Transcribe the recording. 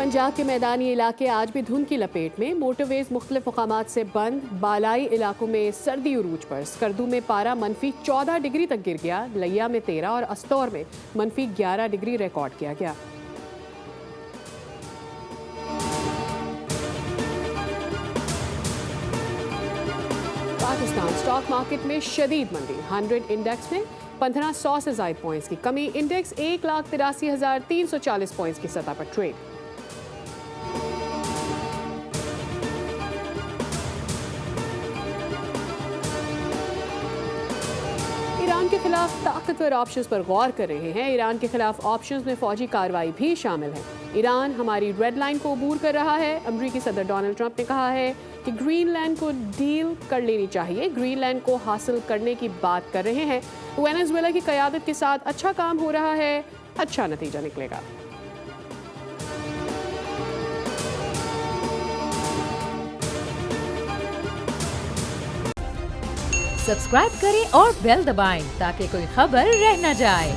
पंजाब के मैदानी इलाके आज भी धुंध की लपेट में। मोटरवेज मुख्तलिफ मकामात से बंद। बालाई इलाकों में सर्दी उरूज पर। स्कर्दू में पारा -14 डिग्री तक गिर गया। लिया में 13 और अस्तौर में -11 डिग्री रिकॉर्ड किया गया। पाकिस्तान स्टॉक मार्केट में शदीद मंदी। 100 इंडेक्स में 1500 से ज़ायद पॉइंट्स की कमी। इंडेक्स 1,83,340 पॉइंट्स की सतह पर ट्रेड। ईरान के खिलाफ ताकतवर ऑप्शंस पर गौर कर रहे हैं। ईरान के खिलाफ ऑप्शंस में फौजी कार्रवाई भी शामिल है। ईरान हमारी रेड लाइन को अबूर कर रहा है। अमरीकी सदर डोनाल्ड ट्रंप ने कहा है कि ग्रीनलैंड को डील कर लेनी चाहिए। ग्रीनलैंड को हासिल करने की बात कर रहे हैं। वेनेजुएला की क़यादत के साथ अच्छा काम हो रहा है, अच्छा नतीजा निकलेगा। सब्सक्राइब करें और बेल दबाएं ताकि कोई खबर रह न जाए।